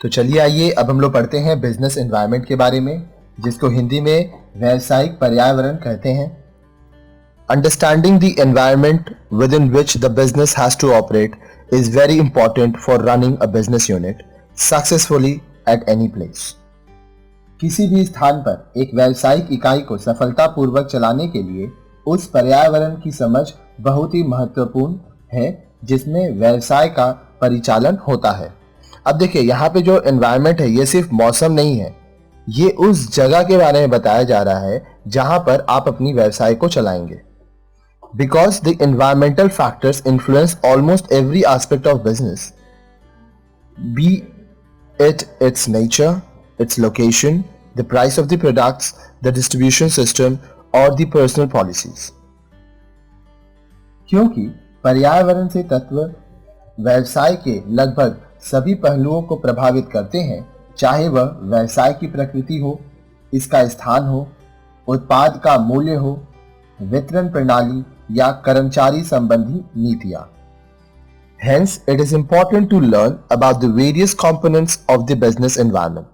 तो चलिए आइए अब हम लोग पढ़ते हैं बिजनेस एनवायरनमेंट के बारे में, जिसको हिंदी में व्यावसायिक पर्यावरण कहते हैं। Understanding the environment within which the business has to operate is very important for running a business unit successfully at any place. किसी भी स्थान पर एक व्यावसायिक इकाई को सफलतापूर्वक चलाने के लिए उस पर्यावरण की समझ बहुत ही महत्वपूर्ण है जिसमें व्यवसाय का परिचालन होता है। अब देखिए यहाँ पे जो एनवायरनमेंट है ये सिर्फ मौसम नहीं है, ये उस जगह के बारे में बताया जा रहा है जहां पर आप अपनी व्यवसाय को चलाएंगे। Because the environmental factors influence almost every aspect of business, B it it's nature, its location, the price of the products, the distribution system or the personal policies। क्योंकि पर्यावरण से तत्व व्यवसाय के लगभग सभी पहलुओं को प्रभावित करते हैं, चाहे वह व्यवसाय की प्रकृति हो, इसका स्थान हो, उत्पाद का मूल्य हो, वितरण प्रणाली या कर्मचारी संबंधी नीतियां। Hence, it is important to learn about the various components of the business environment,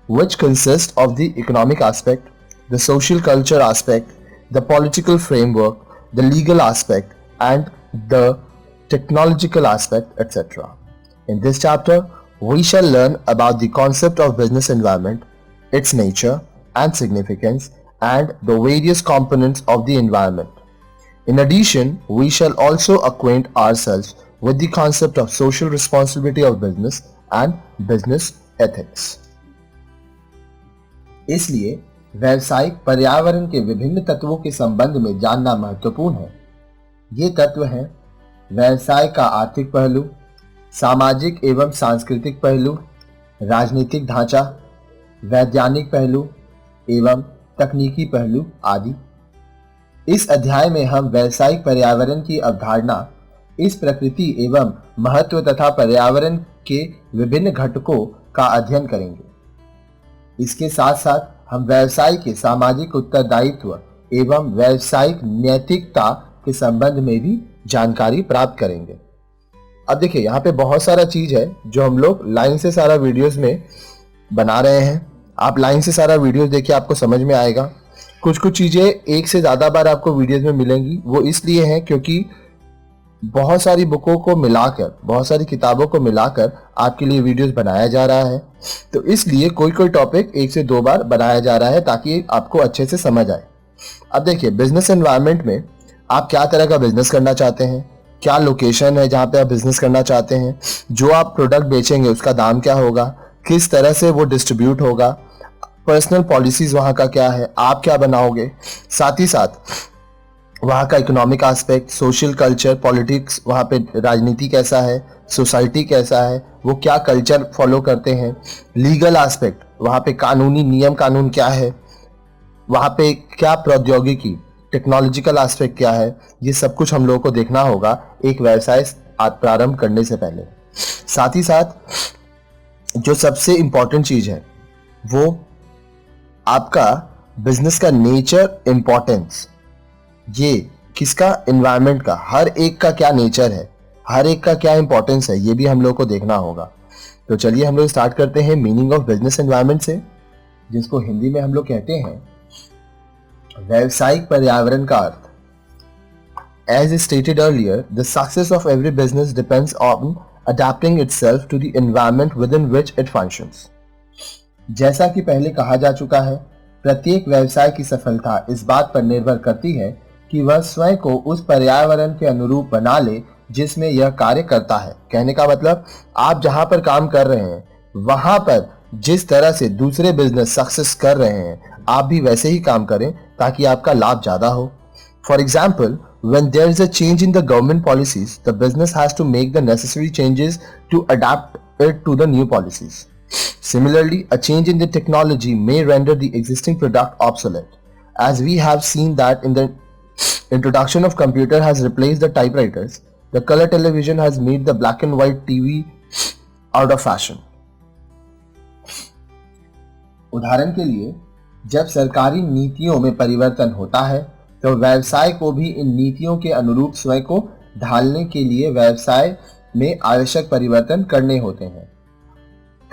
which consist of the economic aspect, the social culture aspect, the political framework, the legal aspect, and the technological aspect, etc. In this chapter, we shall learn about the concept of business environment, its nature and significance, and the various components of the environment. In addition, we shall also acquaint ourselves with the concept of social responsibility of business and business ethics. इसलिए व्यावसायिक पर्यावरण के विभिन्न तत्वों के संबंध में जानना महत्वपूर्ण है। ये तत्व हैं व्यवसाय का आर्थिक पहलू, सामाजिक एवं सांस्कृतिक पहलू, राजनीतिक ढांचा, वैज्ञानिक पहलू एवं तकनीकी पहलू आदि। इस अध्याय में हम व्यावसायिक पर्यावरण की अवधारणा, इस प्रकृति एवं महत्व तथा पर्यावरण के विभिन्न घटकों का अध्ययन करेंगे। इसके साथ साथ हम व्यवसाय के सामाजिक उत्तरदायित्व एवं व्यावसायिक नैतिकता के संबंध में भी जानकारी प्राप्त करेंगे। अब देखिए यहाँ पे बहुत सारा चीज है जो हम लोग लाइन से सारा वीडियोस में बना रहे हैं। आप लाइन से सारा वीडियोस देखिए, आपको समझ में आएगा। कुछ कुछ चीजें एक से ज्यादा बार आपको वीडियोस में मिलेंगी, वो इसलिए है क्योंकि बहुत सारी बुकों को मिलाकर, बहुत सारी किताबों को मिलाकर आपके लिए वीडियोस बनाया जा रहा है। तो इसलिए कोई कोई टॉपिक एक से दो बार बनाया जा रहा है ताकि आपको अच्छे से समझ आए। अब देखिए बिजनेस एनवायरनमेंट में आप क्या तरह का बिजनेस करना चाहते हैं, क्या लोकेशन है जहाँ पे आप बिजनेस करना चाहते हैं, जो आप प्रोडक्ट बेचेंगे उसका दाम क्या होगा, किस तरह से वो डिस्ट्रीब्यूट होगा, पर्सनल पॉलिसीज वहाँ का क्या है, आप क्या बनाओगे, साथ ही साथ वहाँ का economic aspect, social culture, politics, वहाँ पे राजनीति कैसा है, सोसाइटी कैसा है, वो क्या कल्चर फॉलो करते हैं, लीगल एस्पेक्ट, वहाँ पे कानूनी नियम कानून क्या है, वहाँ पे क्या प्रौद्योगिकी, टेक्नोलॉजिकल एस्पेक्ट क्या है, ये सब कुछ हम लोगों को देखना होगा एक व्यवसाय प्रारंभ करने से पहले। साथ ही साथ जो सबसे इंपॉर्टेंट चीज है वो आपका बिजनेस का नेचर, इंपॉर्टेंस, ये किसका, एनवायरनमेंट का, हर एक का क्या नेचर है, हर एक का क्या इंपॉर्टेंस है, ये भी हम लोग को देखना होगा। तो चलिए हम लोग स्टार्ट करते हैं मीनिंग ऑफ बिजनेस एनवायरनमेंट से, जिसको हिंदी में हम लोग कहते हैं व्यावसायिक पर्यावरण का अर्थ। As stated earlier, the success of every business depends on adapting itself to the environment within which it functions. जैसा कि पहले कहा जा चुका है, प्रत्येक व्यवसाय की सफलता इस बात पर निर्भर करती है कि वह स्वयं को उस पर्यावरण के अनुरूप बना ले जिसमें यह कार्य करता है। कहने का मतलब, आप जहां पर काम कर रहे हैं वहां पर जिस तरह से दूसरे बिजनेस सक्सेस कर रहे हैं, आप भी वैसे ही काम करें ताकि आपका लाभ ज्यादा हो। For example, when there is a change in the government policies, the business has to make the necessary changes to adapt it to the new policies. Similarly, a change in the technology may render the existing product obsolete, as we have seen that in the introduction of computer has replaced the typewriters, the color television has made the black and white TV out of fashion. उदाहरण के लिए, जब सरकारी नीतियों में परिवर्तन होता है तो व्यवसाय को भी इन नीतियों के अनुरूप स्वयं को ढालने के लिए व्यवसाय में आवश्यक परिवर्तन करने होते हैं।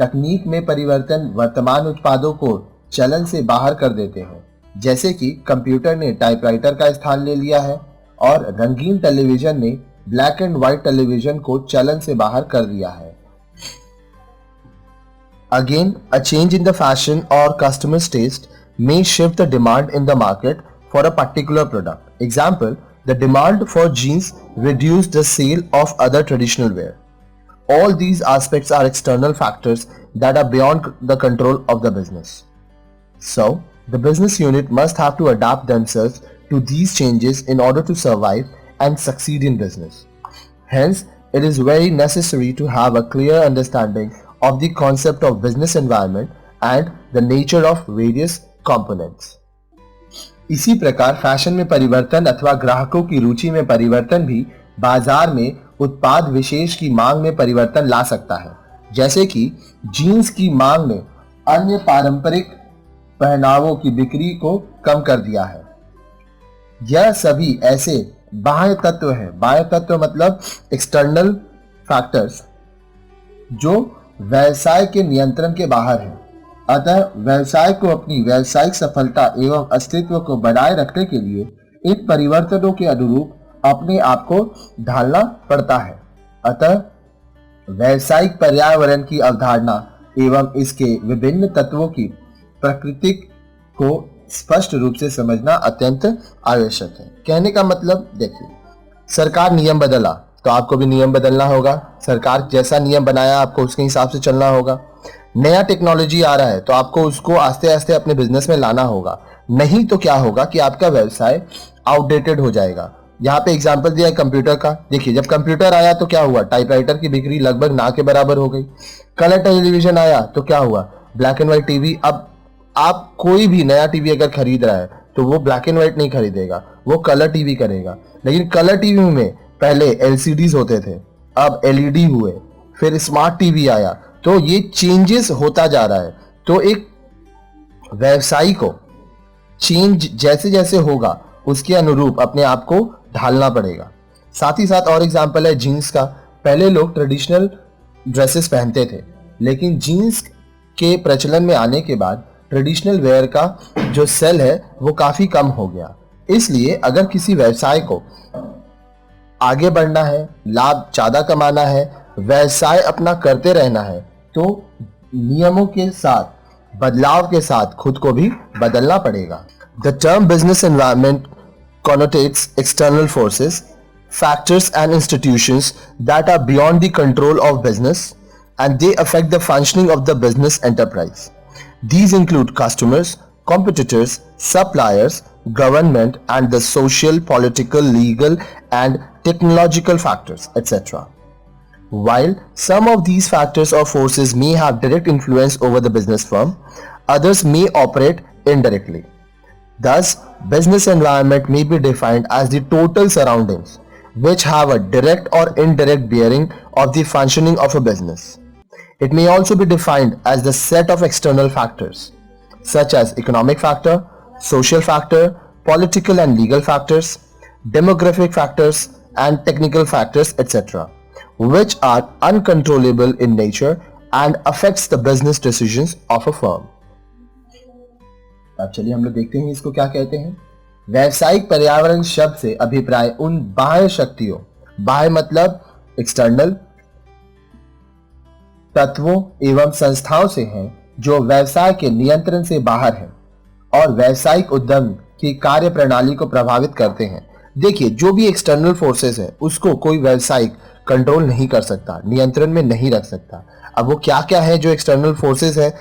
तकनीक में परिवर्तन वर्तमान उत्पादों को चलन से बाहर कर देते हैं, जैसे कि कंप्यूटर ने टाइपराइटर का स्थान ले लिया है और रंगीन टेलीविजन ने ब्लैक एंड व्हाइट टेलीविजन को चलन से बाहर कर दिया है। Again, a change in the fashion or customer's taste may shift the demand in the market for a particular product. Example, the demand for jeans reduced the sale of other traditional wear. All these aspects are external factors that are beyond the control of the business. So, the business unit must have to adapt themselves to these changes in order to survive and succeed in business. Hence, it is very necessary to have a clear understanding of the concept of business environment and the nature of various components. इसी प्रकार fashion में परिवर्तन अथवा ग्राहकों की रुचि में परिवर्तन भी बाजार में उत्पाद विशेष की मांग में परिवर्तन ला सकता है, जैसे कि जीन्स की मांग ने अन्य पारंपरिक पहनावों की बिक्री को कम कर दिया है। यह सभी ऐसे बाह्य तत्व हैं। बाह्य तत्व मतलब एक्सटर्नल फैक्टर्स जो व्यवसाय के नियंत्रण के बाहर है। अतः व्यवसाय को अपनी व्यावसायिक सफलता एवं अस्तित्व को बनाए रखने के लिए इन परिवर्तनों के अनुरूप अपने आप को ढालना पड़ता है। अतः व्यावसायिक पर्यावरण की अवधारणा एवं इसके विभिन्न तत्वों की प्रकृति को स्पष्ट रूप से समझना अत्यंत आवश्यक है। कहने का मतलब देखिए, सरकार नियम बदला तो आपको भी नियम बदलना होगा। सरकार जैसा नियम बनाया आपको उसके हिसाब से चलना होगा। नया टेक्नोलॉजी आ रहा है तो आपको उसको आस्ते आस्ते अपने बिजनेस में लाना होगा, नहीं तो क्या होगा कि आपका व्यवसाय आउटडेटेड हो जाएगा। यहाँ पे एग्जांपल दिया है कंप्यूटर का। देखिए, जब कंप्यूटर आया तो क्या हुआ, टाइपराइटर की बिक्री लगभग ना के बराबर हो गई। कलर टेलीविजन आया तो क्या हुआ, ब्लैक एंड व्हाइट टीवी। अब आप कोई भी नया टीवी अगर खरीद रहा है तो वो ब्लैक एंड व्हाइट नहीं खरीदेगा, वो कलर टीवी करेगा। लेकिन कलर टीवी में पहले एलसीडीज होते थे, अब एलईडी हुए, फिर स्मार्ट टीवी आया, तो ये चेंजेस होता जा रहा है। तो एक व्यवसायी को चेंज जैसे जैसे होगा उसके अनुरूप अपने आप को ढालना पड़ेगा। साथ ही साथ और एग्जांपल है जीन्स का। पहले लोग ट्रेडिशनल ड्रेसेस पहनते थे, लेकिन जीन्स के प्रचलन में आने के बाद ट्रेडिशनल वेयर का जो सेल है वो काफी कम हो गया। इसलिए अगर किसी व्यवसाय को आगे बढ़ना है, लाभ ज्यादा कमाना है, व्यवसाय अपना करते रहना है, तो नियमों के साथ बदलाव के साथ खुद को भी बदलना पड़ेगा। The term business environment connotates external forces, factors and institutions that are beyond the control of business and they affect the functioning of the business enterprise. These include customers, competitors, suppliers, government and the social, political, legal and technological factors, etc. While some of these factors or forces may have direct influence over the business firm, others may operate indirectly. Thus, business environment may be defined as the total surroundings which have a direct or indirect bearing of the functioning of a business. It may also be defined as the set of external factors such as economic factor, social factor, political and legal factors, demographic factors and technical factors, etc., which are uncontrollable in nature and affects the business decisions of a firm. अब चलिए हम लोग देखते हैं इसको क्या कहते हैं। व्यावसायिक पर्यावरण शब्द से अभिप्राय उन बाह्य शक्तियों, बाह्य मतलब एक्सटर्नल तत्वों एवं संस्थाओं से हैं जो व्यवसाय के नियंत्रण से बाहर हैं और व्यावसायिक उद्यम की कार्य प्रणाली को प्रभावित करते हैं। देखिए, जो भी एक्सटर्नल फोर्सेस हैं उसको कोई व्यवसायिक कंट्रोल नहीं कर सकता, नियंत्रण में नहीं रख सकता। अब वो क्या क्या है जो एक्सटर्नल फोर्सेस है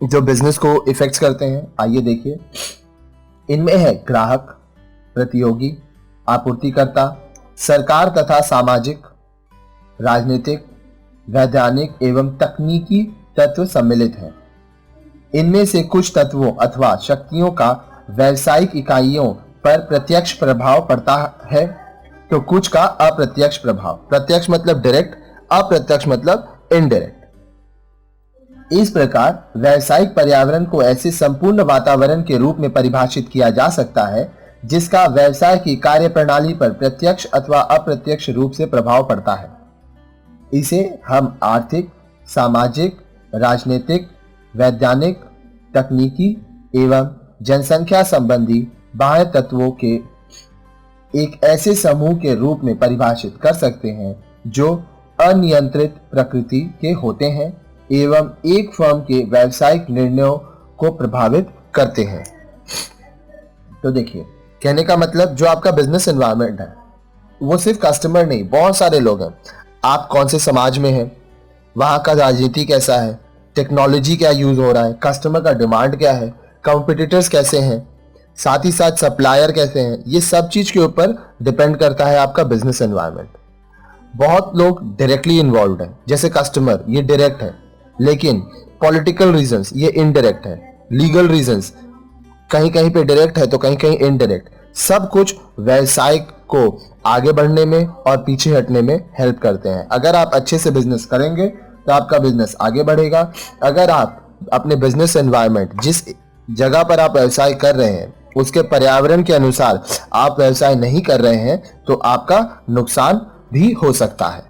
जो बिजनेस को इफेक्ट्स करते हैं, आइए देखिए। इनमें है ग्राहक, प्रतियोगी, आपूर्तिकर्ता, सरकार तथा सामाजिक, राजनीतिक, वैधानिक एवं तकनीकी तत्व सम्मिलित हैं। इनमें से कुछ तत्वों अथवा शक्तियों का व्यावसायिक इकाइयों पर प्रत्यक्ष प्रभाव पड़ता है तो कुछ का अप्रत्यक्ष प्रभाव। प्रत्यक्ष मतलब डायरेक्ट, अप्रत्यक्ष मतलब इनडायरेक्ट। इस प्रकार व्यावसायिक पर्यावरण को ऐसे संपूर्ण वातावरण के रूप में परिभाषित किया जा सकता है जिसका व्यवसाय की कार्यप्रणाली पर प्रत्यक्ष अथवा अप्रत्यक्ष रूप से प्रभाव पड़ता है। इसे हम आर्थिक, सामाजिक, राजनीतिक, वैज्ञानिक, तकनीकी एवं जनसंख्या संबंधी बाह्य तत्वों के एक ऐसे समूह के रूप में परिभाषित कर सकते हैं जो अनियंत्रित प्रकृति के होते हैं एवं एक फर्म के व्यावसायिक निर्णयों को प्रभावित करते हैं। तो देखिए, कहने का मतलब जो आपका बिजनेस एनवायरनमेंट है वो सिर्फ कस्टमर नहीं, बहुत सारे लोग हैं। आप कौन से समाज में हैं, वहाँ का राजनीति कैसा है, टेक्नोलॉजी क्या यूज हो रहा है, कस्टमर का डिमांड क्या है, कॉम्पिटिटर्स कैसे हैं, साथ ही साथ सप्लायर कैसे हैं, ये सब चीज के ऊपर डिपेंड करता है आपका बिजनेस एनवायरनमेंट। बहुत लोग डायरेक्टली इन्वॉल्व हैं, जैसे कस्टमर ये डायरेक्ट है, लेकिन पॉलिटिकल रीजंस ये इनडायरेक्ट है, लीगल रीजंस कहीं कहीं पे डायरेक्ट है तो कहीं कहीं इनडायरेक्ट। सब कुछ व्यवसाय को आगे बढ़ने में और पीछे हटने में हेल्प करते हैं। अगर आप अच्छे से बिजनेस करेंगे तो आपका बिजनेस आगे बढ़ेगा। अगर आप अपने बिजनेस एनवायरनमेंट, जिस जगह पर आप व्यवसाय कर रहे हैं, उसके पर्यावरण के अनुसार आप व्यवसाय नहीं कर रहे हैं तो आपका नुकसान भी हो सकता है।